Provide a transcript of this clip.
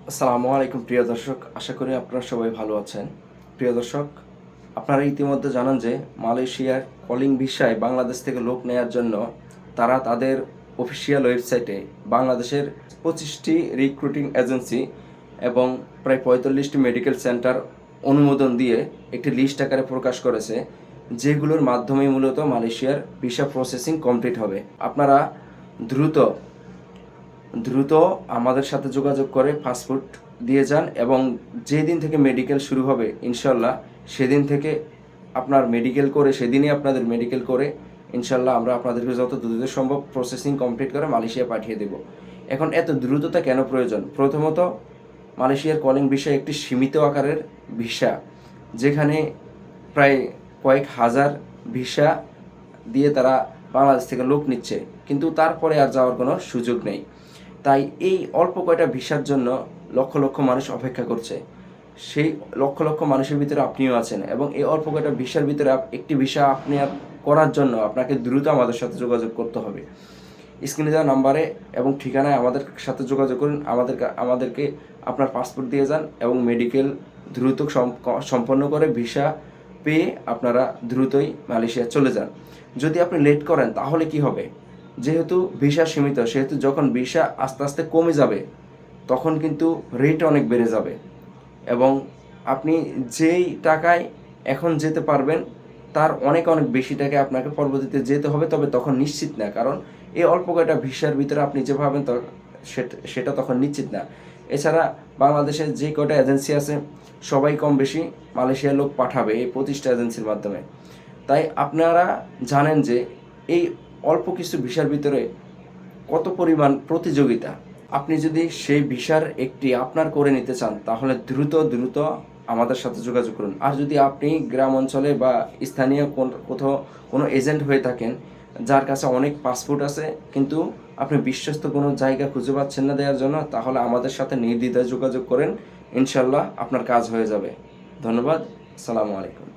আসসালামু আলাইকুম প্রিয় দর্শক, আশা করি আপনারা সবাই ভালো আছেন। প্রিয় দর্শক, আপনারা ইতিমধ্যে জানান যে মালয়েশিয়ার কলিং ভিসায় বাংলাদেশ থেকে লোক নেয়ার জন্য তারা তাদের অফিসিয়াল ওয়েবসাইটে বাংলাদেশের 25টি রিক্রুটিং এজেন্সি এবং প্রায় 45টি মেডিকেল সেন্টার অনুমোদন দিয়ে একটি লিস্ট আকারে প্রকাশ করেছে, যেগুলোর মাধ্যমে মূলত মালয়েশিয়ার ভিসা প্রসেসিং কমপ্লিট হবে। আপনারা দ্রুত দ্রুত আমাদের সাথে যোগাযোগ করে পাসপোর্ট দিয়ে যান এবং যেদিন থেকে মেডিকেল শুরু হবে ইনশাল্লাহ সেদিন থেকে আপনার মেডিকেল করে সেদিনই আপনাদের মেডিকেল করে ইনশাল্লাহ আমরা আপনাদেরকে যত দ্রুত সম্ভব প্রসেসিং কমপ্লিট করে মালয়েশিয়া পাঠিয়ে দেব। এখন এত দ্রুততা কেন প্রয়োজন? প্রথমত, মালয়েশিয়ার কলিং ভিসা একটি সীমিত আকারের ভিসা, যেখানে প্রায় কয়েক হাজার ভিসা দিয়ে তারা বাংলাদেশ থেকে লোক নিচ্ছে, কিন্তু তারপরে আর যাওয়ার কোনো সুযোগ নেই। তাই এই অল্প কয়টা ভিসার জন্য লক্ষ লক্ষ মানুষ অপেক্ষা করছে। সেই লক্ষ লক্ষ মানুষের ভিতরে আপনিও আছেন এবং এই অল্প কয়টা ভিসার ভিতরে একটি ভিসা আপনি করার জন্য আপনাকে দ্রুত আমাদের সাথে যোগাযোগ করতে হবে। স্ক্রিনে দেওয়া নাম্বারে এবং ঠিকানায় আমাদের সাথে যোগাযোগ করুন, আমাদেরকে আপনার পাসপোর্ট দিয়ে যান এবং মেডিকেল দ্রুত সম্পন্ন করে ভিসা পেয়ে আপনারা দ্রুতই মালয়েশিয়া চলে যান। যদি আপনি লেট করেন তাহলে কি হবে? যেহেতু ভিসা সীমিত, সেহেতু যখন ভিসা আস্তে আস্তে কমে যাবে তখন কিন্তু রেট অনেক বেড়ে যাবে এবং আপনি যেই টাকায় এখন যেতে পারবেন তার অনেক অনেক বেশি টাকায় আপনাকে পরবর্তীতে যেতে হবে, তবে তখন নিশ্চিত না, কারণ এই অল্প কয়টা ভিসার ভিতরে আপনি যে ভাবেন সেটা তখন নিশ্চিত না। এছাড়া বাংলাদেশের যে কয়টা এজেন্সি আছে সবাই কম বেশি মালয়েশিয়ার লোক পাঠাবে এই 25টা এজেন্সির মাধ্যমে। তাই আপনারা জানেন যে এই অল্প কিছু ভিসার ভিতরে কত পরিমাণ প্রতিযোগিতা। আপনি যদি সেই ভিসার একটি আপনার করে নিতে চান তাহলে দ্রুত দ্রুত আমাদের সাথে যোগাযোগ করুন। আর যদি আপনি গ্রাম অঞ্চলে বা স্থানীয় কোথাও কোনো এজেন্ট হয়ে থাকেন যার কাছে অনেক পাসপোর্ট আছে কিন্তু আপনি বিশ্বস্ত কোনো জায়গা খুঁজে পাচ্ছেন না দেওয়ার জন্য, তাহলে আমাদের সাথে নির্দ্বিধায় যোগাযোগ করেন, ইনশাল্লাহ আপনার কাজ হয়ে যাবে। ধন্যবাদ। আসসালামু আলাইকুম।